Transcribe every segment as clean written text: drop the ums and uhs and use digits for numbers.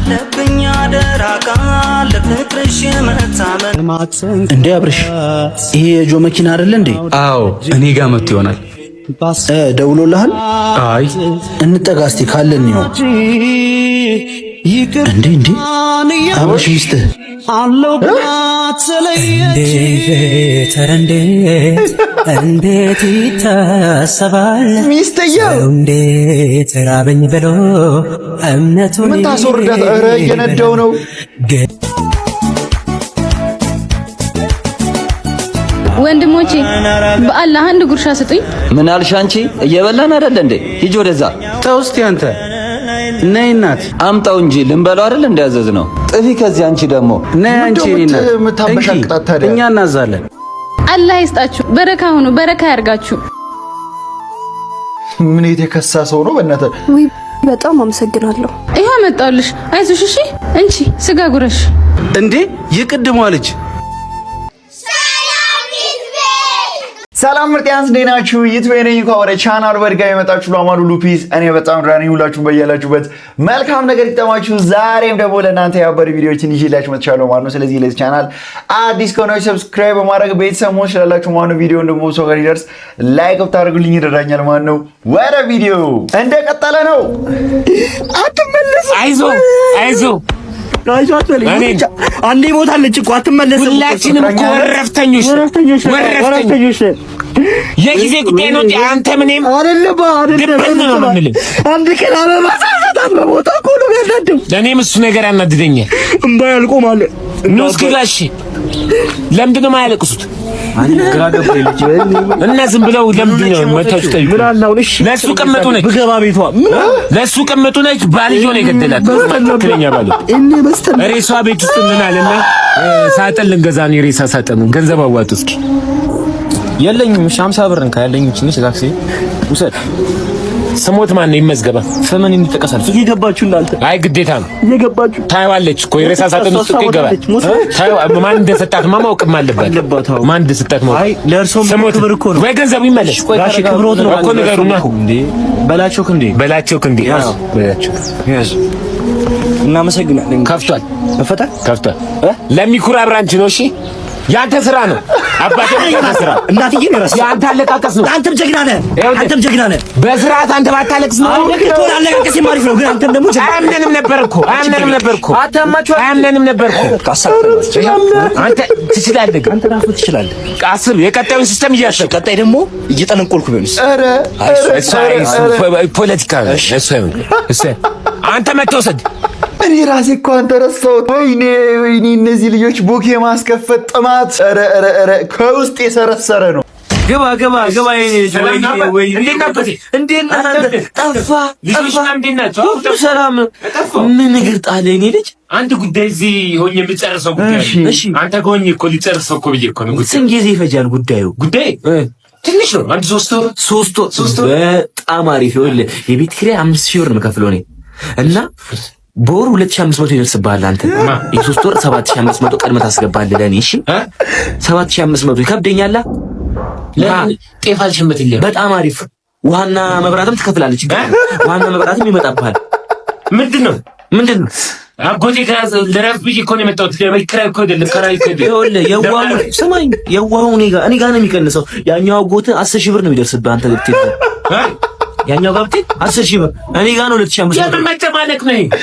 አለብኝ አደራቃ ለፍቅርሽ መታመን እንዴ አብርሽ ይሄ የጆ መኪና አይደል እንዴ? አዎ እኔ ጋር መጥቶ ይሆናል። ደውሎልሃል? አይ እንጠጋ እስቲ ካለን ነው እንዴ አብርሽ ሚስትህ አለው ባትለየች እንዴት ይታሰባል ሚስትየው እንዴት ራበኝ ብሎ እምነቱ ምን ታስወርዳት? ኧረ እየነዳው ነው። ወንድሞቼ በአላህ አንድ ጉርሻ ስጡኝ። ምን አልሽ አንቺ? እየበላን አይደል እንዴ? ሂጂ ወደዛ። ተው እስቲ አንተ ነይ እናት አምጣው እንጂ ልንበላው አይደል እንዲያዘዝ ነው። ጥፊ ከዚህ አንቺ ደግሞ ነይ አንቺ እናት የምታበሻቅጣት ታዲያ እኛ እናዛለን። አላህ ይስጣችሁ፣ በረካ ሁኑ፣ በረካ ያርጋችሁ። ምን የተከሳ ሰው ነው በእናትህ? ወይ በጣም አመሰግናለሁ። ይሄ መጣልሽ፣ አይዞሽ። እሺ እንቺ ስጋ ጉረሽ እንዴ ይቅድሟ ልጅ ሰላም ምርጥያንስ እንዴት ናችሁ? ይትበየነኝ እንኳን ወደ ቻናሉ በድጋሚ መጣችሁ። ለማሉ ሉፒስ እኔ በጣም ራኒ ሁላችሁም በያላችሁበት መልካም ነገር ይጠማችሁ። ዛሬም ደግሞ ለእናንተ ያበረ ቪዲዮዎችን ይዤላችሁ መጥቻለሁ ማለት ነው። ስለዚህ ለዚህ ቻናል አዲስ ከሆናችሁ ሰብስክራይብ በማድረግ ቤተሰብ መሆን ትችላላችሁ ማለት ነው። ቪዲዮውን ደግሞ ሰው ጋር ይደርስ ላይክ ብታደርጉልኝ ይረዳኛል ማለት ነው። ወደ ቪዲዮ እንደቀጠለ ነው። አትመለስ። አይዞ አንዴ ሞታለች እኮ አትመለስም። ሁላችንም እኮ ወረፍተኞች የጊዜ ጉዳይ ነው። አንተ ምንም አይደለም ነው የምልህ። አንድ ቀን አበባ ሳሳታም በቦታ እኮ ነው ያናደው። ለእኔም እሱ ነገር ያናድደኛል። እምባ ያልቆማል። ንውስ ግጋሽ ለምንድን ነው የማያለቅሱት? እና ዝም ብለው ለምንድን ነው መታችሁ? ጠይቁ። ለእሱ ቅምጡ ነች ብገባ ቤቷ ለእሱ ቅምጡ ነች። ባልዮ ነው የገደላት። ትክክለኛ ባል ሬሳ ቤት ውስጥ ምን አለና ሳጥን ልንገዛ ነው። የሬሳ ሳጥኑ ገንዘብ አዋጡ እስኪ። የለኝም 50 ብር እንካ ያለኝ ትንሽ ታክሲ ውሰድ። ስሞት ማን ነው ይመዝገባ? ፈመን እንድትቀሳል እየገባችሁ እናንተ። አይ ግዴታ ነው እየገባችሁ ታይዋለች እኮ የሬሳ ሳጥን ውስጥ ይገባል። ማን እንደሰጣት ማወቅም አለበት። ማን እንደሰጣት ማወቅ። አይ ለእርሶም ክብር እኮ ነው። ወይ ገንዘቡ ይመለሽ። ጋሽ ክብሮት ነው እኮ ነገሩና እንዴ በላቸው ክንዴ ያዝ። እናመሰግናለን። ከፍቷል ከፍቷል። ለሚኩራ ብራንች ነው። እሺ ያንተ ስራ ነው አባቴ፣ ያንተ ስራ እናትዬ ነው። ያንተ አለቃቀስ ነው። አንተም ጀግና ነህ። በስርዓት አንተ ባታለቅስ ነው አለቃቀስ ማሪፍ ነው። ግን አንተም ደግሞ አያምነንም ነበር እኮ አያምነንም ነበር እኮ። አንተ ትችላለህ፣ ግን አንተ ራስህ ትችላለህ። አስብ፣ የቀጣዩን ሲስተም እያሰብክ ቀጣይ ደግሞ እየጠነቆልኩ ቢሆንስ? ፖለቲካ እሱ አንተ መተወሰድ እኔ ራሴ እኮ አንተ ረሳሁት። ወይኔ እነዚህ ልጆች ቡክ የማስከፈት ጥማት ኧረ ከውስጥ የሰረሰረ ነው። ገባ ወይ እንዴት ነህ? ጠፋ ሰላም ምን ነገር ጣለ? እኔ ልጅ አንድ ጉዳይ እዚህ ሆኜ የምጨርሰው ጉዳይ። እሺ አንተ ከሆኜ እኮ ሊጨርሰው እኮ ብዬ እኮ ነው። ስንት ጊዜ ይፈጃል ጉዳዩ? ጉዳይ ትንሽ ነው። አንድ 3 ወር። በጣም አሪፍ። ይኸውልህ የቤት ኪራይ 5000 ብር ነው የምከፍለው እኔ እና በወር 2500 ይደርስብሃል አንተ። የሶስት ወር 7500 ቀድመህ ታስገባለህ ለኔ። እሺ 7500 ይከብደኛል። ጤፍ አልሸመትልኝ። በጣም አሪፍ። ውሃና መብራትም ትከፍላለች። ውሃና መብራትም ይመጣብሃል። ምንድን ነው አጎቴ ከያዘ ለረፍ ብዬ እኮ ነው የመጣሁት። ለበክራይ እኮ አይደለም ከራይ እኮ አይደለም። ይኸውልህ የዋው ስማኝ፣ የዋው እኔ ጋር ነው የሚቀንሰው። ያኛው አጎቴ 10000 ብር ነው የሚደርስብህ አንተ ገብተህ ያኛው ገብቴ 10000 ብር እኔ ጋር ነው 2500 ብር።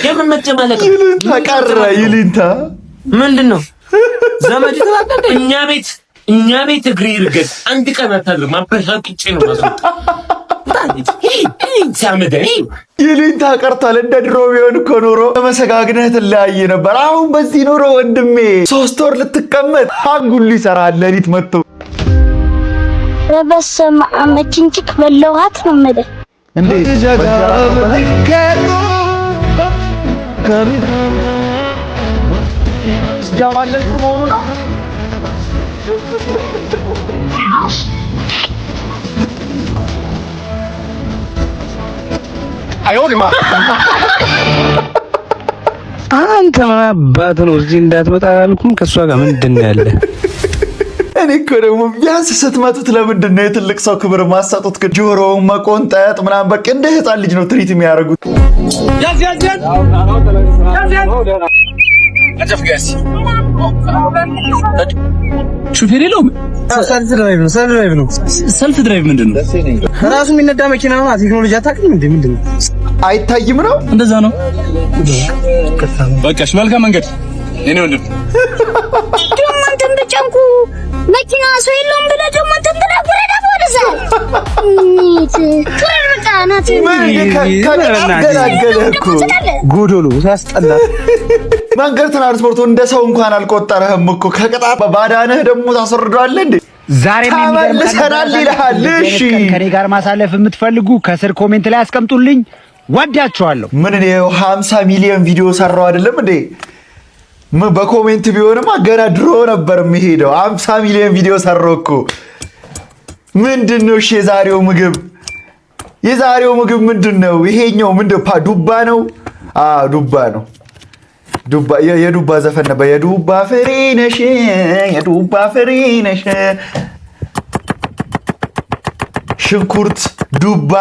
የምን መጨማለቅ ይልንታ ቀረ። ይልንታ ምንድነው? ዘመድ ተባቀደ። እኛ ቤት እግሪ ይርገጥ አንድ ቀን አታድርም። አበሻቅጬ ነው ማሰብ ይልንታ ቀርቷል። እንደ ድሮ ቢሆን እኮ ኖሮ በመሰጋግነህ ትለያየ ነበር። አሁን በዚህ ኖሮ ወንድሜ 3 ወር ልትቀመጥ አንጉል ይሰራል። ሌሊት መጥቶ በበሰማ አመቺንጭክ በለውሃት ነው ማለት እንዴ አንተ ምን አባት ነው እዚህ እንዳትመጣ አልኩም። ከሷ ጋር ምንድን ነው ያለ? እኔ እኮ ደግሞ ቢያንስ ስትመቱት ለምንድን ነው የትልቅ ሰው ክብር ማሰጡት? ጆሮውን መቆንጠጥ ምናምን በቃ እንደ ህፃን ልጅ ነው ትሪት የሚያደርጉት። ሹፌር የለውም። ሰልፍ ድራይቭ ምንድን ነው? ራሱ የሚነዳ መኪና ነው። ቴክኖሎጂ አታውቅም እንዴ? ምንድን ነው አይታይም ነው? እንደዛ ነው። በቃሽ፣ መልካም መንገድ እኔ ወንድም። ደግሞ አንተም በጨንቁ መኪና ሰው የለውም ብለህ ደግሞ አንተም ተናገረህ ወደዛ ጎዶሎ ሲያስጠላ መንገድ ትራንስፖርቱ እንደ ሰው እንኳን አልቆጠረህም እኮ ከቅጣት ባዳነህ ደግሞ ታስወርደዋለህ እንዴ? ዛሬ ተመልሰናል ይልሃል። እሺ ከኔ ጋር ማሳለፍ የምትፈልጉ ከስር ኮሜንት ላይ አስቀምጡልኝ። ወዳችኋለሁ። ምን ነው 50 ሚሊዮን ቪዲዮ ሰራው አይደለም እንዴ? በኮሜንት ቢሆንማ ገና ድሮ ነበር የሚሄደው። 50 ሚሊዮን ቪዲዮ ሰራው እኮ። ምንድነው እሺ የዛሬው ምግብ? የዛሬው ምግብ ምንድነው? ይሄኛው ምንድነው? ዱባ ነው። ዱባ ነው። ዱባ የዱባ ዘፈን ነበር። የዱባ ፍሬ ነሽ፣ የዱባ ፍሬ ነሽ። ሽንኩርት፣ ዱባ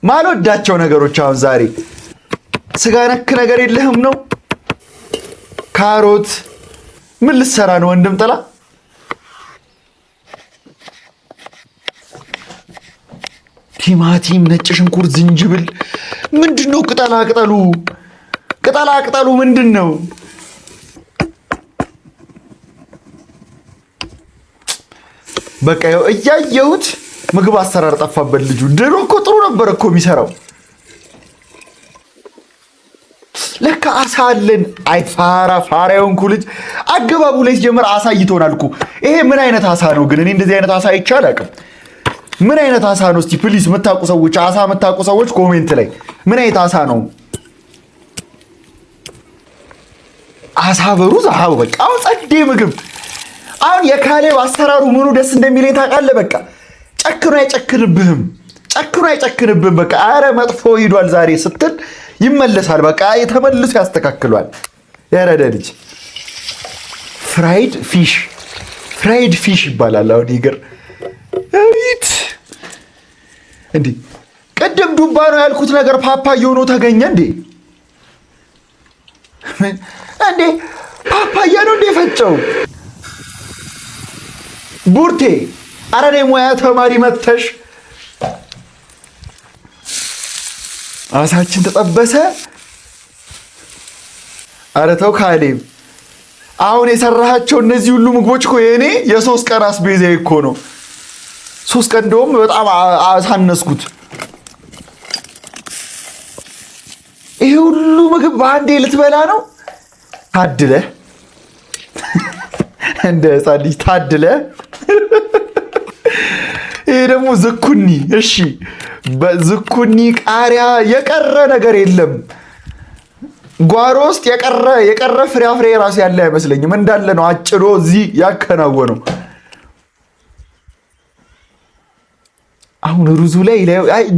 ማልወዳቸው ነገሮች። አሁን ዛሬ ስጋ ነክ ነገር የለህም ነው? ካሮት ምን ልትሰራ ነው ወንድም ጥላ? ቲማቲም፣ ነጭ ሽንኩርት፣ ዝንጅብል ምንድነው? ቅጠላ ቅጠሉ ቅጠላ ቅጠሉ ምንድነው? በቃ እያየሁት ምግብ አሰራር ጠፋበት ልጁ። ድሮ እኮ ጥሩ ነበር እኮ የሚሰራው። ለካ አሳ አለን። አይ ፋራ የሆንኩ ልጅ። አገባቡ ላይ ሲጀምር አሳ ይቶናል እኮ። ይሄ ምን አይነት አሳ ነው ግን? እኔ እንደዚህ አይነት አሳ አይቼ አላውቅም። ምን አይነት አሳ ነው? እስቲ ፕሊዝ የምታውቁ ሰዎች፣ አሳ የምታውቁ ሰዎች ኮሜንት ላይ ምን አይነት አሳ ነው? አሳ በሩዝ። በቃ አሁን ጸዴ ምግብ። አሁን የካሌብ አሰራሩ ምኑ ደስ እንደሚለኝ ታውቃለህ? በቃ ጨክኖ አይጨክንብህም፣ ጨክኖ አይጨክንብህም። በቃ አረ መጥፎ ሂዷል ዛሬ ስትል ይመለሳል። በቃ የተመልሶ ያስተካክሏል። ያረደ ልጅ ፍራይድ ፊሽ ይባላል። አሁን ይገር አሪት እንዴ! ቀደም ዱባ ነው ያልኩት ነገር ፓፓያ ሆኖ ተገኘ እንዴ? እንዴ ፓፓያ ነው እንዴ ፈጨው? ቡርቴ አረኔ ሙያ ተማሪ መተሽ አሳችን ተጠበሰ። ኧረ ተው ካሌብ፣ አሁን የሰራሃቸው እነዚህ ሁሉ ምግቦች እኮ የእኔ የ3 ቀን አስቤዛ እኮ ነው። 3 ቀን እንደውም በጣም አሳነስኩት። ይሄ ሁሉ ምግብ በአንዴ ልትበላ ነው? ታድለ እንደ ሕፃን ልጅ ታድለ። ይሄ ደግሞ ዝኩኒ። እሺ በዝኩኒ ቃሪያ የቀረ ነገር የለም። ጓሮ ውስጥ የቀረ ፍራፍሬ ራሱ ያለ አይመስለኝም። እንዳለ ነው አጭዶ እዚህ ያከናወነው። አሁን ሩዙ ላይ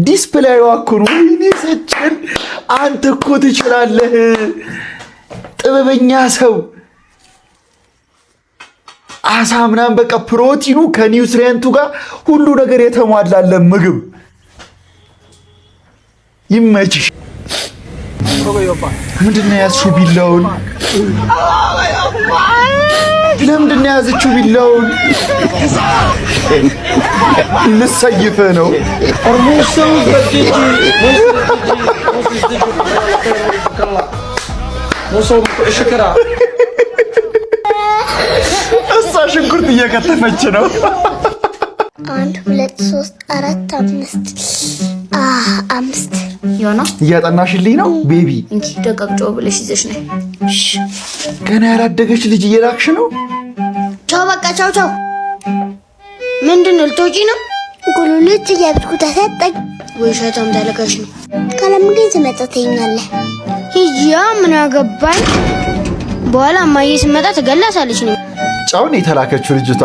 ዲስፕሌይዋ እኮ ነው። ወይኔ ሰጭን፣ አንተ እኮ ትችላለህ፣ ጥበበኛ ሰው። አሳ ምናምን በቃ ፕሮቲኑ ከኒውትሪየንቱ ጋር ሁሉ ነገር የተሟላለ ምግብ። ይመችሽ። ምንድነው ያዝሽው ቢላውን? ለምንድነው ያዘችው ቢላውን? ልሰይፍ ነው። እሷ ሽንኩርት እየከተፈች ነው። 1 2 3 4 5 ዮና እያጠናሽልኝ ነው ቤቢ? እንጂ ደቀቅጮ ብለሽ ይዘሽ ነይ። ገና ያላደገች ልጅ እየላክሽ ነው። ቻው በቃ ቻው። ምንድነው ልትወጪ ነው? ጉልሉት እያብስኩ ተሰጠኝ። ወይ ሸታም ታለካሽ ነው። ካለም ግን ትመጣተኛለህ። ሂጂያ ምን ያገባኝ። በኋላ እማዬ ስመጣ ትገላሳለች ነው። ጫውን የተላከችው ልጅቷ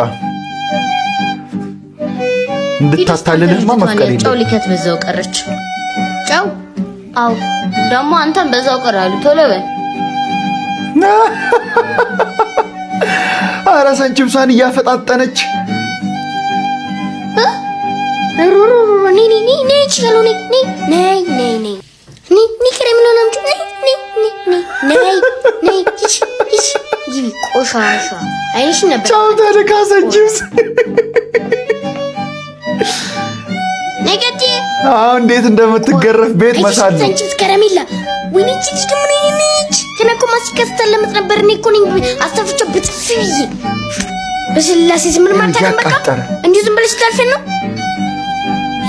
እንድታታልልህማ መፍቀድ የለም። ጫው ሊከት በዛው ቀረች። ጫው አው ደግሞ አንተም በዛው ቀራሉ። ቶሎ በል። ኧረ ሰንችምሷን እያፈጣጠነች እንዴት እንደምትገረፍ ቤት መሳል ከረሜላ ወይኔ እቺ ከመነች ከነኮ ማስከፍተል ለምትነበር እኔ እኮ ነኝ አስተፍጨበት ፍይ በስላሴ ዝም ማታከመጣ እንዴ ዝም ብለሽ ታልፈን ነው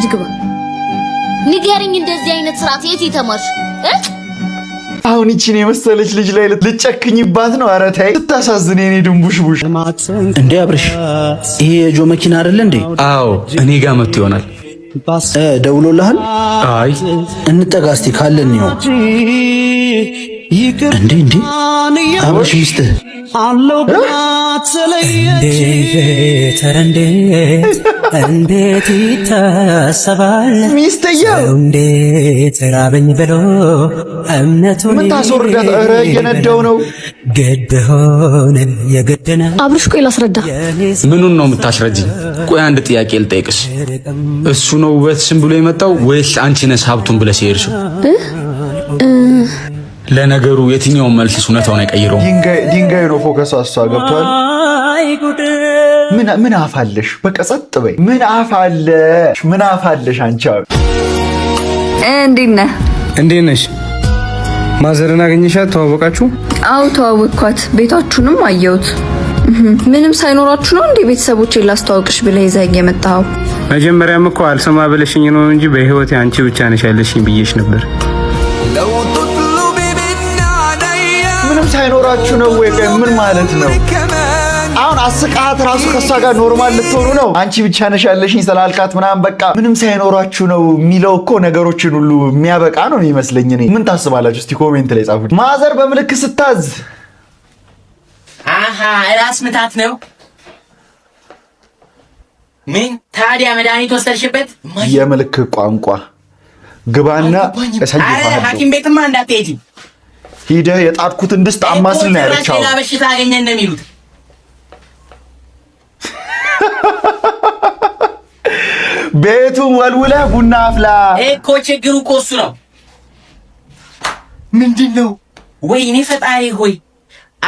ይግባ ንገሪኝ እንደዚህ አይነት ስርዓት የት ይተማርሽ አሁን እቺን የመሰለች ልጅ ላይ ልጨክኝባት ነው ኧረ ተይ ስታሳዝን የኔ ድንቡሽቡሽ እንዴ አብርሽ ይሄ የጆ መኪና አይደል እንዴ አዎ እኔ ጋር መጥቶ ይሆናል ደውሎልሃል አይ እንጠጋ እስቲ ካለን ነው እንዴ አብርሽ ሚስትህ አለው እንዴት ይታሰባል ሚስትየው እንዴት ራበኝ ብሎ እምነቱን ምን ታስወርዳት ኧረ እየነዳው ነው ግድ ሆነ የግድነ አብርሽ ቆይ ላስረዳ ምኑን ነው የምታስረጂኝ ቆይ አንድ ጥያቄ ልጠይቅሽ እሱ ነው ውበትሽን ብሎ የመጣው ወይስ አንቺ ነሽ ሀብቱን ብለሽ የሄድሽው ለነገሩ የትኛው መልስስ እውነታውን አይቀይረውም ድንጋይ ነው ፎከስ አሷ ገብቷል ምን አፋለሽ በቃ ጸጥ በይ ምን አፋለሽ አንቺ እንዴት ነሽ ማዘርን አገኘሻት ተዋወቃችሁ አው ተዋወቅኳት ቤታችሁንም አየሁት ምንም ሳይኖራችሁ ነው እንዴ ቤተሰቦቼን ላስተዋውቅሽ ብለህ ይዘህ የመጣው መጀመሪያም እኮ አልሰማ ብለሽኝ ነው እንጂ በህይወቴ አንቺ ብቻ ነሽ ያለሽኝ ብዬሽ ነበር ምንም ሳይኖራችሁ ነው ወይ ምን ማለት ነው አሁን አስቃት ራሱ ከሷ ጋር ኖርማል ልትሆኑ ነው አንቺ ብቻ ነሽ ያለሽኝ ስላልካት ምናምን በቃ ምንም ሳይኖራችሁ ነው የሚለው እኮ ነገሮችን ሁሉ የሚያበቃ ነው የሚመስለኝ እኔ ምን ታስባላችሁ እስቲ ኮሜንት ላይ ጻፉት ማዘር በምልክት ስታዝ ራስ ምታት ነው ምን ታዲያ መድኃኒት ወሰድሽበት የምልክት ቋንቋ ግባና እሰይፋለሁ ሐኪም ቤትማ እንዳትሄጂ ሂደህ የጣጥኩትን ድስት አማስል ነው ያለቻው ሌላ በሽታ አገኘ እንደሚሉት ቤቱ ወልውለህ ቡና አፍላ እኮ ችግሩ እኮ እሱ ነው ምንድነው ወይኔ ፈጣሪ ሆይ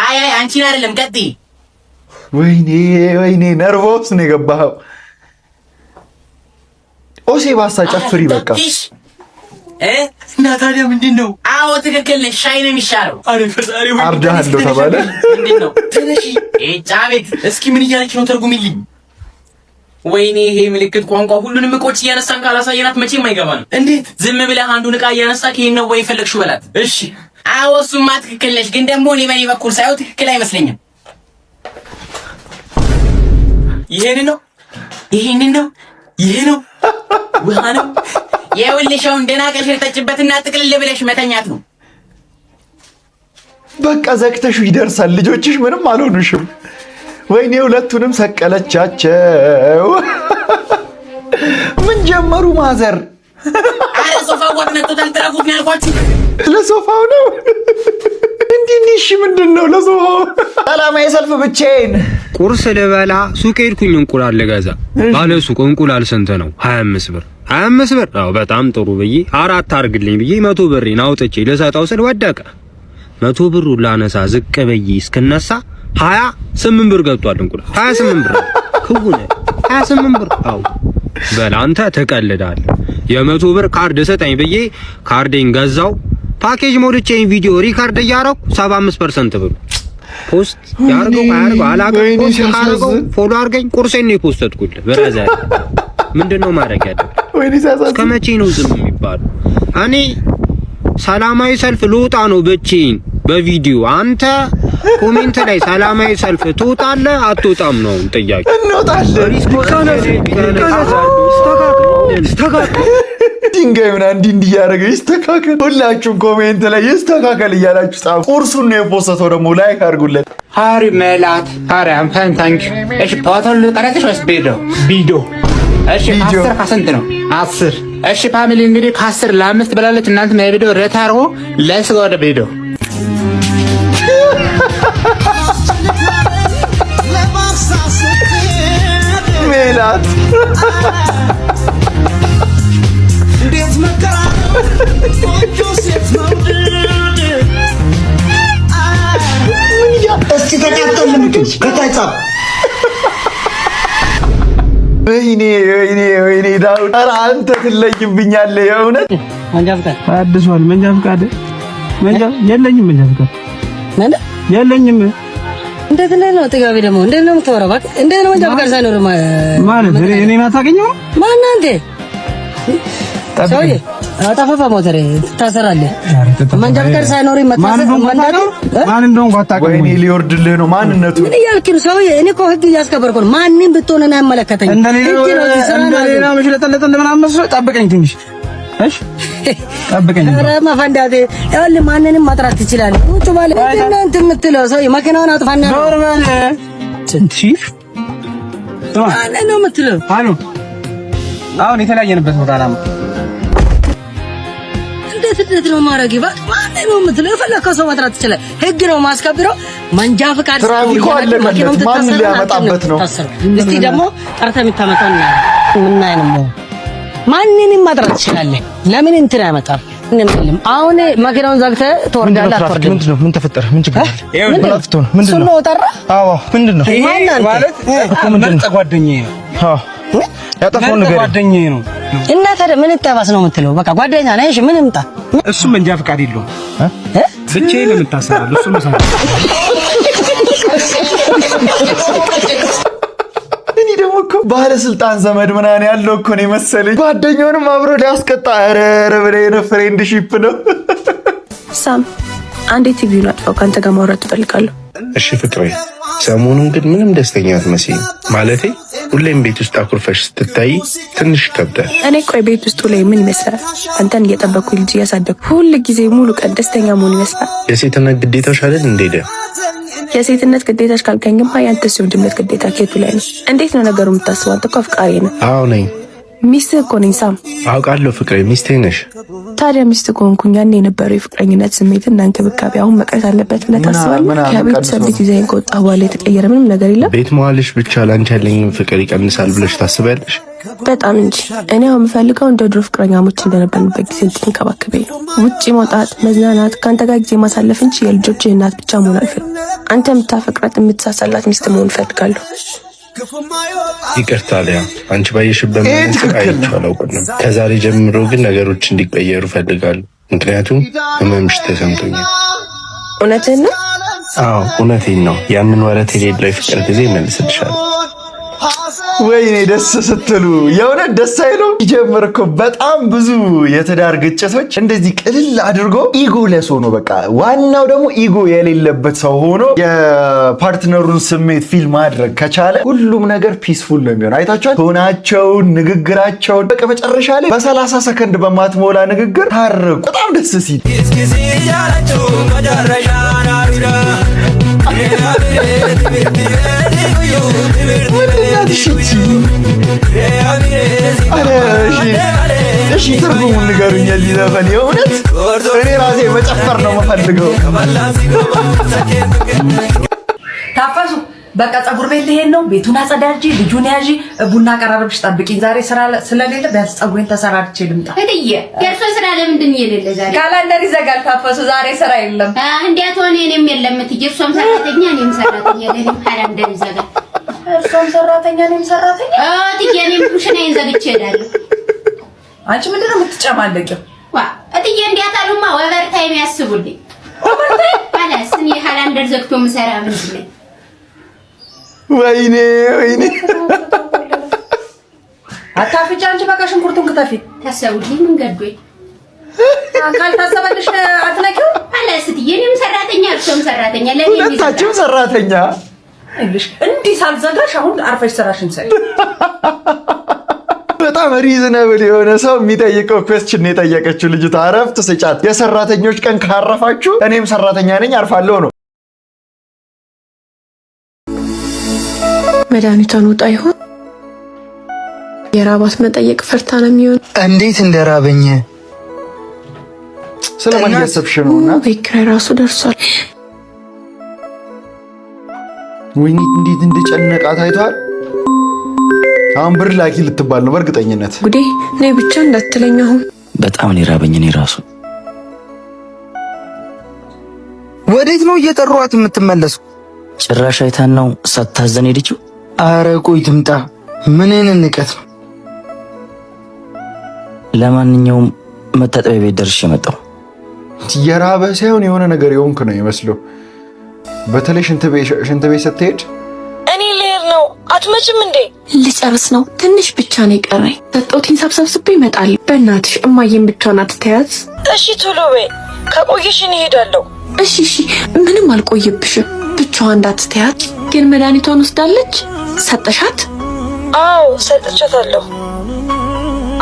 አይ አንቺን አይደለም ቀጥይ ወይኔ ነርቮስ ነው የገባኸው ኦሴ ባሳ ጨፍሪ በቃ እና ታዲያ ምንድነው አዎ ትክክል ነሽ ሻይ ነው የሚሻለው አረ ፈጣሪ ሆይ አብዳለሁ ተባለ ምንድነው ትንሽ ጫቤት እስኪ ምን እያለች ነው ተርጉሚልኝ ወይኔ ይሄ ምልክት ቋንቋ ሁሉንም እቆች እያነሳን ካላሳየናት መቼም አይገባንም እንዴት ዝም ብለህ አንዱን ዕቃ እያነሳክ ይሄን ነው ወይ ፈለግሽው በላት እሺ አዎ እሱማ ትክክል ነሽ ግን ደግሞ እኔ በኔ በኩል ሳይው ትክክል አይመስለኝም ይሄን ነው ይሄ ነው ውሃ ነው የውልሽው እንደና ቀሽር ተጭበትና ጥቅልል ብለሽ መተኛት ነው በቃ ዘግተሹ ይደርሳል ልጆችሽ ምንም አልሆኑሽም ወይኔ ሁለቱንም ሰቀለቻቸው ምን ጀመሩ ማዘር አረ ሶፋው ወጥነቱ ተልተራፉት ነው ያልኳችሁ ለሶፋው ነው እንዲህ ምንድነው ለሶፋው ሰላማዊ ሰልፍ ብቻዬን ቁርስ ልበላ ሱቅ ሄድኩኝ እንቁላል ልገዛ ባለ ሱቅ እንቁላል ስንት ነው 25 ብር 25 ብር አዎ በጣም ጥሩ ብዬ አራት አርግልኝ ብዬ 100 ብሬን አውጥቼ ለሰጣው ስል ወደቀ 100 ብሩ ላነሳ ዝቅ ብዬ እስከነሳ 28 ብር ገብቷል እንቁላል 28 ብር ከሆነ 28 ብር አዎ በላንተ ተቀልዳል የ100 ብር ካርድ ሰጠኝ ብዬ ካርዴን ገዛው ፓኬጅ ሞልቼ ቪዲዮ ሪካርድ እያረኩ 75% ብር ፖስት ያርገው አላውቅም ፖስት ካረገው ፎሎ አርገኝ ቁርሴን ነው የፖስተትኩልህ ብራዘር ምንድነው ማድረግ ያለው ወይኔ ሳሳስ ከመቼ ነው ዝም የሚባለው እኔ ሰላማዊ ሰልፍ ልውጣ ነው ብቻዬን በቪዲዮ አንተ ኮሜንት ላይ ሰላማዊ ሰልፍ ትወጣለህ አትወጣም ነው ጥያቄ እንወጣለን ድንጋይ ምናምን እንዲህ እያደረገ ይስተካከል ሁላችሁም ኮሜንት ላይ ይስተካከል እያላችሁ ጻፉ ቁርሱን ነው የፖስተው ደግሞ ላይክ አድርጉለት ሃሪ ሜላት ሃሪ አምፋን ታንክ እሺ ፓቶል ቀረጥሽ ወይስ ቪዲዮ እሺ 10 ከስንት ነው 10 እሺ ፋሚሊ እንግዲህ ከ10 ለ5 ብላለች እናንተ የቪዲዮ ሬት አድርጎ ሌትስ ጎ ወደ ቪዲዮ ሜላት እስቲ ተቃጠልን ከታይጻ ወይኔ ዳውድ ኧረ አንተ ትለይብኛለህ የእውነት መንጃ ፍቃድ አድሷል መንጃ ፍቃድ የለኝም መንጃ ፍቃድ ማለት የለኝም እንዴት ነው ጥጋቤ ደግሞ እንዴት ነው የምትወራው እባክህ እንዴት ነው መንጃ ፍቃድ ሳይኖር ማለት እኔን አታገኘው ማን አንተ ሰውዬ አጣፋፋ ሞተር ታሰራለህ መንጃ ፍቃድ ሳይኖር መንዳት ማን እንደሆነ አታውቅም ወይኔ ሊወርድልህ ነው ማንነቱ ምን እያልክ ነው ሰውዬ እኔ እኮ ህግ እያስከበርኩ ነው ማንንም ብትሆን አይመለከተኝም እንደሌላ መሽለጠለጥ እንደምናምን መስሎ ጠብቀኝ ትንሽ እሺ ጠብቀኝ ኧረ መፈንዳቴ ያለ ማንንም ማጥራት ትችላለህ ቁጭ ባለ እናንተ የምትለው ሰውዬ መኪናውን አጥፋና ኖርማል ቺፍ ማን ነው የምትለው አሉ አሁን የተለያየንበት ቦታ ነው እንዴት ነው ማረግ ይባል ማን ነው የምትለው የፈለከው ሰው ማጥራት ትችላለህ ህግ ነው ማስከብረው መንጃ ፍቃድ ትራፊኩ አለቀለት ማን ሊያመጣበት ነው እስቲ ደግሞ ጠርተህ የምታመጣው ምን አይነው ማንንም ማጥራት ትችላለህ ለምን እንትን አይመጣም እንንም አሁን መኪናውን ዘግተህ ትወርዳለህ አትወርድም ምንድነው ምን ተፈጠረ ምን ችግር አለ ይሄው ብላፍቶ ነው ምንድነው ነው ጠራ አዎ ምንድነው ማለት ምርጥ ጓደኛዬ ነው ያጠፋው ነገር ጓደኛዬ ነው እና ታዲያ ምን ተባስ ነው የምትለው በቃ ጓደኛ ነህ እሺ ምን እንጣ እሱ መንጃ ፍቃድ የለውም ብቻዬን ለምን ታሰራለህ እሱ ነው እኔ ደግሞ እኮ ባለስልጣን ዘመድ ምናምን ያለው እኮ ነው መሰለኝ ጓደኛውንም አብሮ ሊያስቀጣ ኧረ በኔ ፍሬንድሺፕ ነው ሳም አንዴ ቲቪውን አጥፋው ካንተ ጋር ማውራት እፈልጋለሁ እሺ ፍቅሬ ሰሞኑን ግን ምንም ደስተኛ አትመስይም ማለቴ ሁሌም ቤት ውስጥ አኩርፈሽ ስትታይ ትንሽ ይከብዳል እኔ ቆይ ቤት ውስጥ ላይ ምን ይመስላል አንተን እየጠበቅኩ ልጅ እያሳደግኩ ሁሉ ጊዜ ሙሉ ቀን ደስተኛ መሆን ይመስላል የሴትነት ግዴታሽ አይደል እንዴ የሴትነት ግዴታሽ ካልከኝማ ያንተስ የወንድነት ግዴታ ከቱ ላይ ነው እንዴት ነው ነገሩ የምታስበው አንተ እኮ አፍቃሪ ነህ አዎ ነኝ ሚስት እኮ ነኝ ሳም አውቃለሁ ፍቅሬ ሚስቴ ነሽ ታዲያ ሚስት ከሆንኩኝ ያኔ የነበረው የፍቅረኝነት ስሜትና እንክብካቤ አሁን መቅረት አለበት ብለህ ታስባለህ ከቤተሰብ ቤት ይዘኸኝ ከወጣህ በኋላ የተቀየረ ምንም ነገር የለም ቤት መዋልሽ ብቻ ላንቺ ያለኝን ፍቅር ይቀንሳል ብለሽ ታስቢያለሽ በጣም እንጂ እኔ አሁን የምፈልገው እንደ ድሮ ፍቅረኛሞች እንደነበርንበት ጊዜ እንድትንከባከበኝ ነው ውጪ መውጣት መዝናናት ከአንተ ጋር ጊዜ ማሳለፍ እንጂ የልጆች እናት ብቻ መሆን አልፈልግም አንተ የምታፈቅራት የምትሳሳላት ሚስት መሆን እፈልጋለሁ ይቅርታ ሊያ አንቺ ባየሽበት መንገድ አይቼው አላውቅም ከዛሬ ጀምሮ ግን ነገሮች እንዲቀየሩ እፈልጋለሁ ምክንያቱም ህመምሽ ተሰምቶኛል እውነትህን ነው አዎ እውነቴን ነው ያንን ወረት የሌለው የፍቅር ጊዜ ይመልስልሻል ወይኔ ደስ ስትሉ የእውነት ደስ አይለው ይጀምር እኮ በጣም ብዙ የትዳር ግጭቶች እንደዚህ ቅልል አድርጎ ኢጎ ለስ ሆኖ በቃ ዋናው ደግሞ ኢጎ የሌለበት ሰው ሆኖ የፓርትነሩን ስሜት ፊል ማድረግ ከቻለ ሁሉም ነገር ፒስፉል ነው የሚሆነው አይታችኋል ሆናቸውን ንግግራቸውን በቃ መጨረሻ ላይ በ30 ሰከንድ በማትሞላ ንግግር ታረቁ በጣም ደስ ሲል እሺ ትርጉሙን ንገሩኝ የዚህ ዘፈን የእውነት እኔ ራሴ መጨፈር ነው የምፈልገው ታፈሱ በቃ ፀጉር ቤት ልሄድ ነው ቤቱን አጸዳጂ ልጁን ያዢ ቡና ቀራረብሽ ጠብቂኝ ዛሬ ስራ ስለሌለ ቢያንስ ፀጉሬን ተሰራርቼ ልምጣ እትዬ የእርሶ ስራ ለምንድን ነው የሌለ ዛሬ ካላንደር ይዘጋል ታፈሱ ዛሬ ስራ የለም እንዴት ሆነ እኔም የለም እትዬ እርሶም ሰራተኛ እኔም ሰራተኛ ለኔም ካላንደር ይዘጋል እርሶም ሰራተኛ እኔም ሰራተኛ እትዬ እኔም ኩሽናዬን ዘግቼ እሄዳለሁ አንቺ ምንድን ነው የምትጨማለቂው ዋ እትዬ እንዴት አሉማ ኦቨር ታይም ያስቡልኝ ኦቨር ታይም ባላስ እኔ ካላንደር ዘግቶ ምሰራ ምንድን ነው ወይኔ አታፍጫ አንቺ በቃ ሽንኩርቱን ክትፊ ታሰቡልኝ ምን ገዶኝ ካልታሰበልሽ አትነቂው ባላስ እትዬ እኔም ሰራተኛ እርሶም ሰራተኛ ለኔ ሁለታችሁም ሰራተኛ እልሽ እንዲህ ሳልዘጋሽ አሁን አርፈሽ ስራሽን ሰሪ በጣም ሪዝነብል የሆነ ሰው የሚጠይቀው ኩዌስችን ነው የጠየቀችው ልጅቷ አረፍት ስጫት የሰራተኞች ቀን ካረፋችሁ እኔም ሰራተኛ ነኝ አርፋለሁ ነው መድኃኒቷን ውጣ ይሆን የራባት መጠየቅ ፈርታ ነው የሚሆን እንዴት እንደራበኝ ስለማን እያሰብሽ ነውና ቤት ኪራይ ራሱ ደርሷል ወይኔ እንዴት እንደጨነቃት አይቷል አሁን ብር ላኪ ልትባል ነው በእርግጠኝነት ጉዴ እኔ ብቻ እንዳትለኝ በጣም ነው የራበኝ። እኔ ራሱ ወዴት ነው እየጠሯት የምትመለሱ? ጭራሽ አይታን ነው ሳታዘን ሄደችው። አረ ቆይ ትምጣ። ምንን ንቀት ነው? ለማንኛውም መታጠቢያ ቤት ደርሼ መጣሁ። የራበ ሳይሆን የሆነ ነገር የሆንክ ነው ይመስለው። በተለይ ሽንት ቤት ስትሄድ እኔ ልሄድ ነው አትመጭም እንዴ? ልጨርስ ነው ትንሽ ብቻ ነው የቀረኝ። ጠጦቴን ሰብስቤ እመጣለሁ። በእናትሽ እማዬን ብቻ ናት ተያዝ። እሺ ቶሎ በይ ከቆየሽ እኔ እሄዳለሁ። እሺ ምንም አልቆይብሽም። ብቻዋን እንዳትተያት። ግን መድኃኒቷን ወስዳለች? ሰጠሻት? አዎ ሰጥቻታለሁ።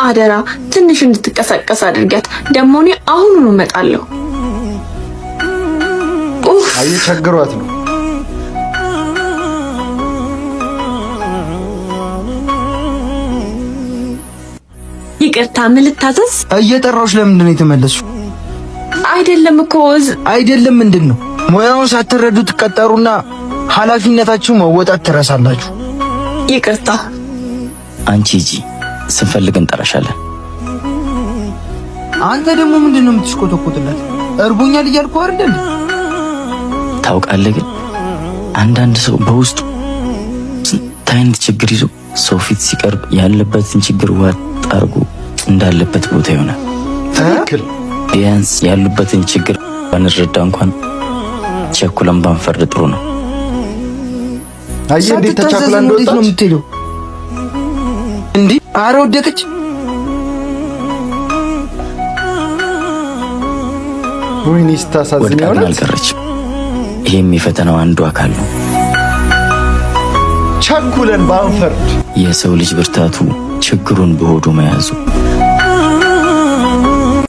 አደራ ትንሽ እንድትቀሳቀስ አድርጊያት። ደግሞ እኔ አሁኑኑ እመጣለሁ። ቸግሯት ነው። ይቅርታ ምን ልታዘዝ? እየጠራሁሽ ለምንድን ነው የተመለስሽው? አይደለም እኮ አይደለም ምንድን ነው? ሙያውን ሳትረዱ ትቀጠሩና ኃላፊነታችሁ መወጣት ትረሳላችሁ። ይቅርታ። አንቺ ሂጂ፣ ስንፈልግ እንጠራሻለን። አንተ ደግሞ ምንድን ነው የምትሽቆጠቆጥላት? እርቦኛል እያልኩ አይደል? ታውቃለህ፣ ግን አንዳንድ ሰው በውስጡ ስንት አይነት ችግር ይዞ ሰው ፊት ሲቀርብ ያለበትን ችግር ዋጥ አድርጎ እንዳለበት ቦታ ይሆናል። ትክክል። ቢያንስ ያሉበትን ችግር ባንረዳ እንኳን ቸኩለን ባንፈርድ ጥሩ ነው። አየህ እንዴት ተቻኩላ እንደወጣች ነው የምትሄደው እንዴ? አረ ወደቀች። ወይኔ ስታሳዝን ወድቃ አልቀረችም። ይሄም የፈተናው አንዱ አካል ነው። ቸኩለን ባንፈርድ። የሰው ልጅ ብርታቱ ችግሩን በሆዱ መያዙ።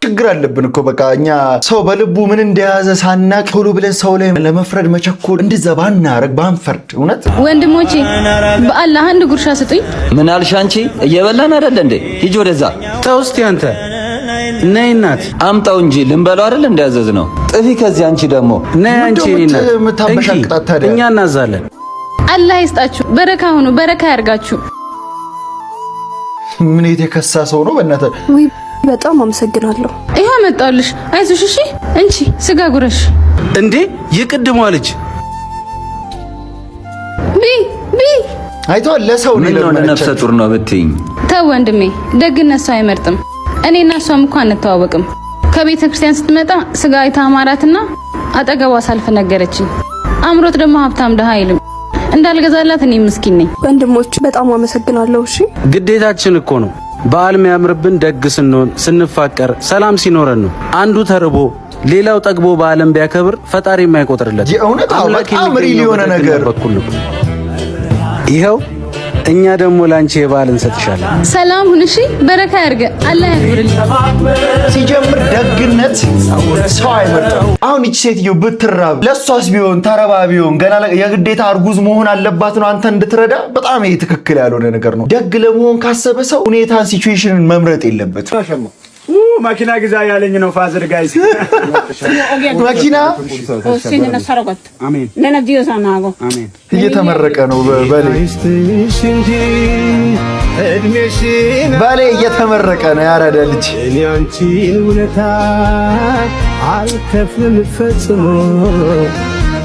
ችግር አለብን እኮ በቃ እኛ ሰው በልቡ ምን እንደያዘ ሳናቅ ቶሎ ብለን ሰው ላይ ለመፍረድ መቸኮል፣ እንደዛ ባናረግ ባንፈርድ። እውነት ወንድሞቼ በአላህ አንድ ጉርሻ ስጡኝ። ምን አልሽ አንቺ? እየበላን አይደል እንዴ? ሂጂ ወደዛ። ተው እስቲ አንተ ነይ እናት አምጣው እንጂ ልንበላው አይደል እንዳያዘዝ ነው። ጥፊ ከዚህ አንቺ ደግሞ ነይ አንቺ እናት የምታበሻቅጣት ታዲያ እኛ እናዛለን። አላህ ይስጣችሁ፣ በረካ ሁኑ፣ በረካ ያርጋችሁ። ምን የተከሳ ሰው ነው በእናትህ? ውይ በጣም አመሰግናለሁ። ይሄ መጣልሽ። አይዞሽ። እሺ እንቺ ስጋ ጉረሽ። እንዴ የቅድሟ ልጅ ቢ አይቷል። ለሰው ነው ለምን ነፍሰ ጡር ነው ብትይኝ? ተው ወንድሜ፣ ደግነት ሰው አይመርጥም። እኔና እሷም እንኳን አንተዋወቅም። ከቤተ ክርስቲያን ስትመጣ ስጋ አይታ አማራትና አጠገቧ ሳልፍ ነገረችኝ። አምሮት ደግሞ ሀብታም ደሃ አይልም። እንዳልገዛላት እኔ ምስኪን ነኝ። ወንድሞች በጣም አመሰግናለሁ። እሺ ግዴታችን እኮ ነው። በዓል የሚያምርብን ደግ ስንሆን፣ ስንፋቀር፣ ሰላም ሲኖረን ነው። አንዱ ተርቦ ሌላው ጠግቦ በዓለም ቢያከብር ፈጣሪ የማይቆጥርለት የእውነት በጣም ሪል የሆነ ነገር በኩል ነው። ይኸው እኛ ደግሞ ላንቺ የበዓል እንሰጥሻለን። ሰላም ሁን። እሺ በረካ ያርገ፣ አላህ ያክብርልኝ። ሲጀምር ደግነት ሰው አይመርጥም። አሁን እቺ ሴትዮ ብትራብ ለሷስ ቢሆን ተረባ ቢሆን ገና የግዴታ አርጉዝ መሆን አለባት ነው አንተ እንድትረዳ? በጣም ይሄ ትክክል ያልሆነ ነገር ነው። ደግ ለመሆን ካሰበ ሰው ሁኔታን ሲቹዌሽንን መምረጥ የለበትም። መኪና ግዛ ያለኝ ነው ፋዘር ጋይስ። መኪና እየተመረቀ ነው። ባሌ እየተመረቀ ነው። ያረዳ ልጅ አንቺን ውለታ አልከፍልም ፈጽሞ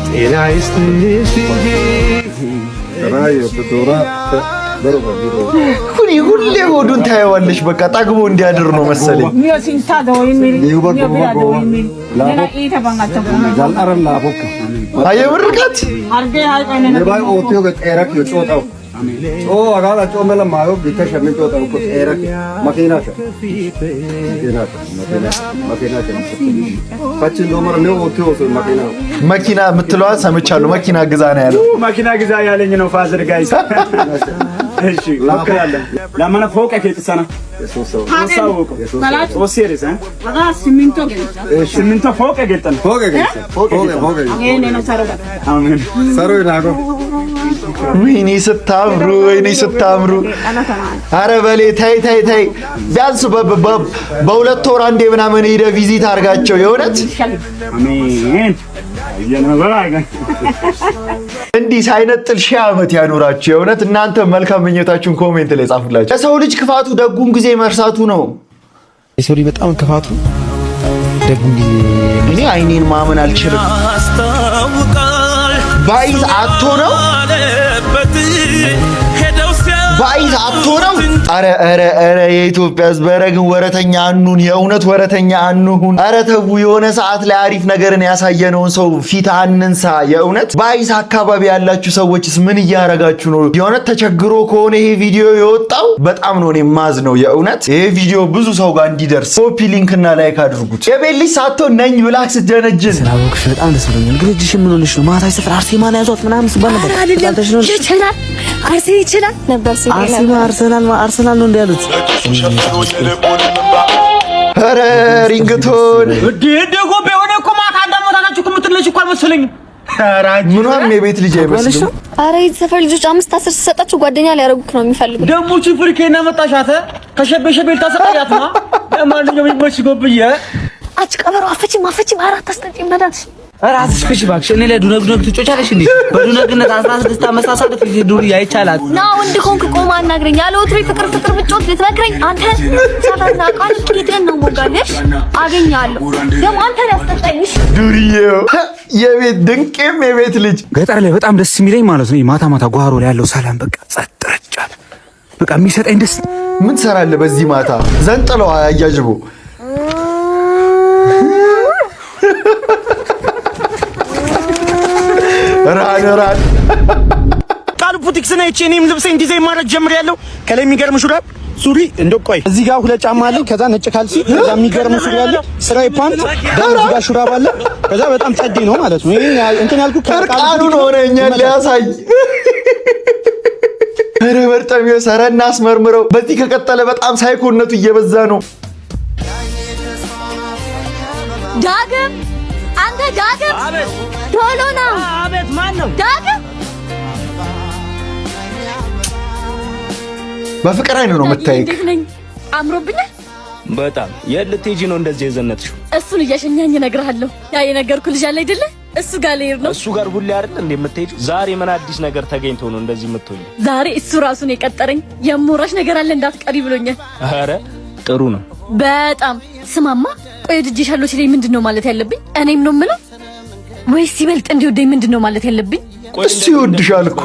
ጤና ይስጥሽ እንጂ ሁሌ ሆዱን ታየዋለሽ። በቃ ጠግቦ እንዲያድር ነው መሰለኝ። አየህ ምርቃት መኪና የምትለዋን ሰምቻለሁ። መኪና ግዛ ነው ያለው። መኪና ግዛ ያለኝ ነው ፋዘር ጋይስ። እሺ ላከራለን ለማና ፎቅ ከየተሰና ሲሚንቶ ፎቅ ገጠን ወይኔ ስታምሩ፣ ወይኔ ስታምሩ። አረ በሌ ታይ ታይ ታይ። ቢያንስ በሁለት ወር አንዴ ምናምን ሄደ ቪዚት አድርጋቸው። የእውነት አሜን። እንዲህ ሳይነጥል 1000 ዓመት ያኖራችሁ። የእውነት እናንተ መልካም ምኞታችሁን ኮሜንት ላይ ጻፉላችሁ። የሰው ልጅ ክፋቱ ደጉን ጊዜ መርሳቱ ነው። የሰው ልጅ በጣም ክፋቱ ደግሞ እኔ አይኔን ማመን አልችልም። ባይዝ አቶ ነው ባይዝ አቶ ነው። አረ የኢትዮጵያ ሕዝብ ግን ወረተኛ አኑን፣ የእውነት ወረተኛ አንሁን። አረ ተው የሆነ ሰዓት ላይ አሪፍ ነገርን ያሳየነውን ሰው ፊት አንንሳ። የእውነት ባይዝ አካባቢ ያላችሁ ሰዎችስ ምን እያረጋችሁ ነው? የእውነት ተቸግሮ ከሆነ ይሄ ቪዲዮ የወጣው በጣም ነው እኔ ማዝ ነው። የእውነት ይሄ ቪዲዮ ብዙ ሰው ጋር እንዲደርስ ኮፒ ሊንክ እና ላይክ አድርጉት። የቤት ልጅ ሳትሆን ነኝ ብላክ ስትጀነጅን ስላወቅሽ በጣም ደስ ብሎኛል። ግን እጅሽ ምን ሆነሽ ነው? ማታ ሰፈር አርሴማን ያዟት ምናምን ሲባል ነበር። ይችላል አርሴ ይችላል ነበር ሲባል አርሰናል ነው እንዲያሉት። አረ ሪንግቶን ደጎ በሆነ እኮ ማታ እንደሞታናችሁ ከምትለሽ እኮ አልመሰለኝም። ምንም የቤት ልጅ አይመስልም። አረ የሰፈር ልጆች 5-10 ሲሰጣችሁ ጓደኛ ሊያረጉክ ነው የሚፈልጉት። ደሞ ቺፍሪኬና መጣሻተ ከሸበሸበል ታሰቃያት ነው። ለማንኛውም ይመስጎብየ አጭቀበሩ አፈቺ አራት አስጠጪ መዳት ራስሽ ፍሽ ባክሽ። እኔ ለዱነግ ትጮቻለሽ እንዴ? በዱነግነት 16 አመሳሳት ዱር ያይቻላል። ና ወንድ ኮንክ ቆማ አናግረኝ። ያለ ወትሮ ፍቅር ብጮት ልትመክረኝ አንተ ሰፈርና ቃል ኪደን ነው ሞጋለሽ አገኛለሁ። ደም አንተ ያስጠጣኝሽ ዱርዬው የቤት ድንቄም የቤት ልጅ ገጠር ላይ በጣም ደስ የሚለኝ ማለት ነው ማታ ጓሮ ላይ ያለው ሰላም በቃ ጸጥ ረጭ በቃ የሚሰጠኝ ደስ። ምን ትሰራለህ በዚህ ማታ? ዘንጥለው አያጅቡ ራን ቃል ቡቲክስ ነው። እኔም ልብሴን ዲዛይን ማድረግ ጀምሬያለሁ። ከላይ የሚገርም ሹራብ ሱሪ እንደው ቆይ እዚህ ጋር ሁለት ጫማ አለኝ። ከዛ ነጭ ካልሲ፣ ከዛ የሚገርም ሱሪ አለ። ስራይ ፓንት ደግሞ እዚህ ጋር ሹራብ አለ። ከዛ በጣም ጸዴ ነው ማለት ነው። ይሄ እንትን ያልኩት ከቃሉን ሆነኛል ሊያሳይ ኧረ በጣም የሰረና አስመርምረው። በዚህ ከቀጠለ በጣም ሳይኮነቱ እየበዛ ነው። ዳግም አንተ ዳግም ቶሎ ና። አቤት ማን ነው? ዳግም በፍቅር አይኑ ነው የምታይክ። አምሮብኛል በጣም የልትሄጂ ነው እንደዚህ የዘነጥሽው? እሱን እያሸኛኝ እነግርሃለሁ። ያ የነገርኩ ልጅ አለ አይደለ? እሱ ጋር ልሄድ ነው። እሱ ጋር ሁሌ አይደል እንዴ የምትሄጂው? ዛሬ ምን አዲስ ነገር ተገኝቶ ነው እንደዚህ የምትሆኚው? ዛሬ እሱ ራሱን የቀጠረኝ የሞራሽ ነገር አለ እንዳትቀሪ ብሎኛል። አረ ጥሩ ነው በጣም። ስማማ ቆይ ወድጄሻለሁ ሲለኝ ምንድነው ማለት ያለብኝ? እኔም ነው የምለው ወይስ ይበልጥ እንዲወደኝ ምንድነው ማለት ያለብኝ? እሱ ይወድሻል እኮ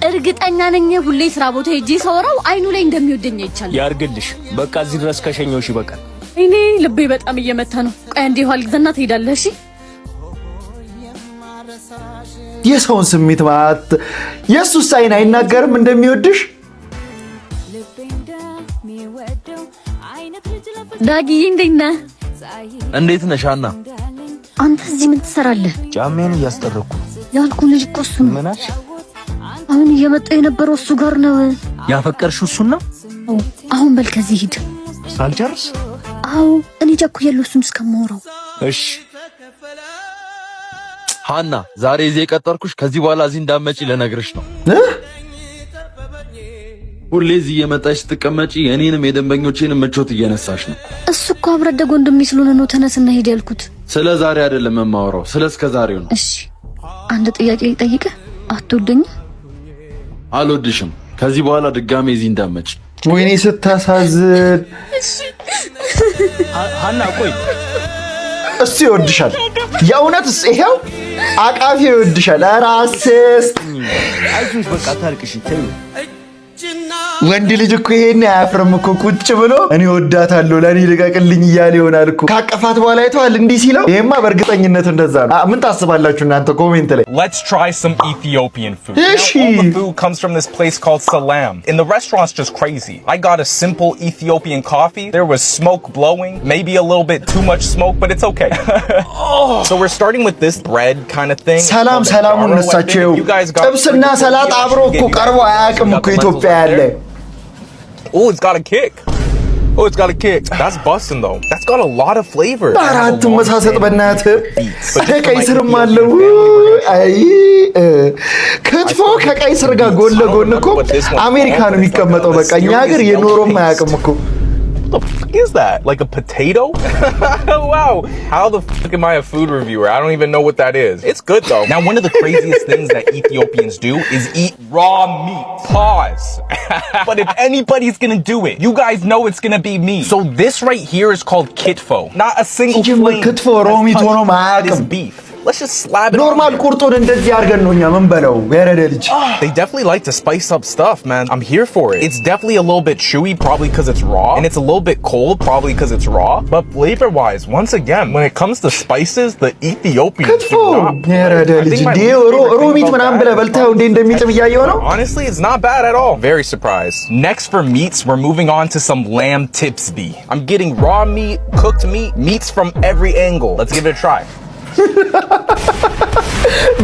እርግጠኛ ነኝ። ሁሌ ስራ ቦታ ሄጄ ሳወራው አይኑ ላይ እንደሚወደኝ አይቻለሁ። ያርግልሽ። በቃ እዚህ ድረስ ከሸኘሁሽ ይበቃል። እኔ ልቤ በጣም እየመታ ነው። ቆይ አንዴ ኋላ ግዘና ትሄዳለህ። እሺ የሰውን ስሜት ማለት የሱስ አይን አይናገርም እንደሚወድሽ። ዳጊዬ እንዴት ነህ? እንዴት ነሽ አና? አንተ እዚህ ምን ትሰራለህ? ጫሜን እያስጠረኩ ያልኩህ ልጅ እኮ እሱ ነው። ምን አልሽ? አሁን እየመጣ የነበረው እሱ ጋር ነው። ያፈቀርሽው እሱን ነው? አሁን በል ከዚህ ሂድ። ሳልጨርስ? አዎ እኔ ቸኩያለሁ እሱን እስከማወራው። እሺ ሃና፣ ዛሬ እዚህ የቀጠርኩሽ ከዚህ በኋላ እዚህ እንዳትመጪ ልነግርሽ ነው። ሁሌ እዚህ እየመጣሽ ስትቀመጪ እኔንም የደንበኞቼንም ምቾት እየነሳሽ ነው። እሱ እኮ አብረን ደጎ እንደሚስሉን ነው። ተነስና ሂድ ያልኩት። ስለ ዛሬ አይደለም የማወራው፣ ስለ እስከ ዛሬው ነው። እሺ አንድ ጥያቄ ልጠይቅህ። አትወደኝም? አልወድሽም። ከዚህ በኋላ ድጋሜ እዚህ እንዳትመጪ። ወይኔ ስታሳዝን። ሃና ቆይ፣ እሱ ይወድሻል የእውነትስ? ይሄው አቃፊ ይወድሻል። ኧረ አስስት አይዞሽ በቃ ታልቅሽ። ተይው ወንድ ልጅ እኮ ይሄን አያፍርም እኮ ቁጭ ብሎ እኔ ወዳታለሁ ለኔ ልቀቅልኝ እያለ ይሆናል እኮ። ካቀፋት በኋላ አይተዋል እንዲህ ሲለው። ይሄማ በእርግጠኝነት እንደዛ ነው። ምን ታስባላችሁ እናንተ ኮሜንት ላይ? Let's try some Ethiopian food. Now, all the food comes from this place called Salam. And the restaurant's just crazy. I got a simple Ethiopian coffee. There was smoke blowing, maybe a little bit too much smoke, but it's okay. So we're starting with this bread kind of thing. ሰላም ሰላሙን ነሳቸው። ጥብስና ሰላጣ አብሮ እኮ ቀርቦ አያውቅም እኮ ኢትዮጵያ ያለ። Oh, it's got a kick. Oh, it's got a kick. That's busting though. That's got a lot of flavor. አራት መሳሰጥ በእናትህ ከቀይ ስርም አለው። አይ ክትፎ ከቀይ ስር ጋር ጎን ለጎን እኮ አሜሪካ ነው የሚቀመጠው። በቃ እኛ ሀገር የኖሮም አያውቅም እኮ። the fuck is that? Like a potato? Wow. How the fuck am I a food reviewer? I don't even know what that is. It's good though. Now, one of the craziest things that Ethiopians do is eat raw meat. Pause. But if anybody's gonna do it, you guys know it's gonna be me. So this right here is called kitfo. Not a single flame this beef. Let's just slab it normal ቁርጡን እንደዚህ አድርገን ነው እኛ ምን በለው ያረደ ልጅ. They definitely like to spice up stuff, man. I'm here for it. It's definitely a little bit chewy, probably because it's raw, and it's a little bit cold, probably because it's raw. But flavor-wise, once again, when it comes to spices, the Ethiopians do not. ያረደ ልጅ ሮሚት ምናምን ብለህ በልተው እንደ እንደሚጥም እያየው ነው. Honestly, it's not bad at all. Very surprised. Next for meats, we're moving on to some lamb tipsby. I'm getting raw meat, cooked meat, meats from every angle. Let's give it a try.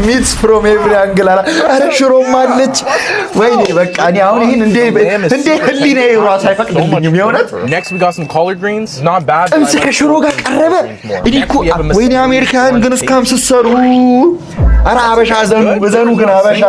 Meats from every angle. አረ ሽሮ ማለች ወይኔ በቃ እኔ አሁን ይሄን እንደ ህሊና ራስ አይፈቅድልኝም የሆነት. Next we got some collard greens. Not bad. ጥብስ ከሽሮ ጋር ቀረበ። እኔ እኮ ወይኔ አሜሪካን ግን እስካም ሲሰሩ አረ አበሻ ዘኑ ግን አበሻ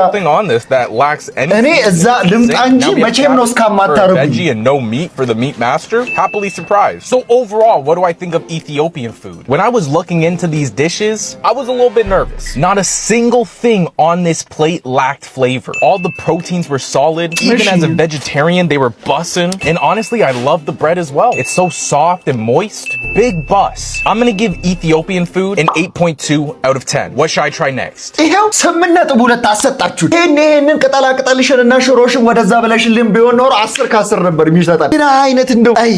እኔ እዛ ልምጣ እንጂ መቼም ነው እስካም ማታረጉ. Veggie and no meat for the meat master. Happily surprised. So overall, what do I think of Ethiopian food? When I was looking into these dishes, I was a little bit nervous. Not a single thing on this plate lacked flavor. All the proteins were solid. Even as a vegetarian, they were bussin'. And honestly, I love the bread as well. It's so soft and moist. Big bus. I'm gonna give Ethiopian food an 8.2 out of 10. What should I try next? ይሄው 8.2 አሰጣችሁ። ይሄንን ቅጠላ ቅጠልሽንና ሽሮሽን ወደዛ ብለሽልን ቢሆን ኖር 10 ከ10 ነበር የሚሰጣል። ምን አይነት እንደው አይ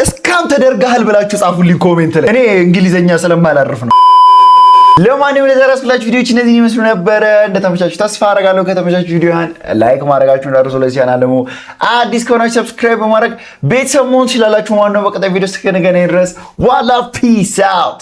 እስካም ተደርጋል ብላችሁ ጻፉልኝ ኮሜንት ላይ። እኔ እንግሊዘኛ ስለማላርፍ ነው። ለማንኛውም ለዛሬ ያስኩላችሁ ቪዲዮዎች እነዚህ ይመስሉ ነበር። እንደተመቻችሁ ተስፋ አደርጋለሁ። ከተመቻችሁ ቪዲዮን ላይክ ማድረጋችሁን እንዳትረሱ። ለዚህ ቻናል ደግሞ አዲስ ከሆናችሁ ሰብስክራይብ በማድረግ ቤተሰብ መሆን ትችላላችሁ። ማነው በቀጣይ ቪዲዮ እስከነገናኝ ድረስ ዋላ ፒስ አውት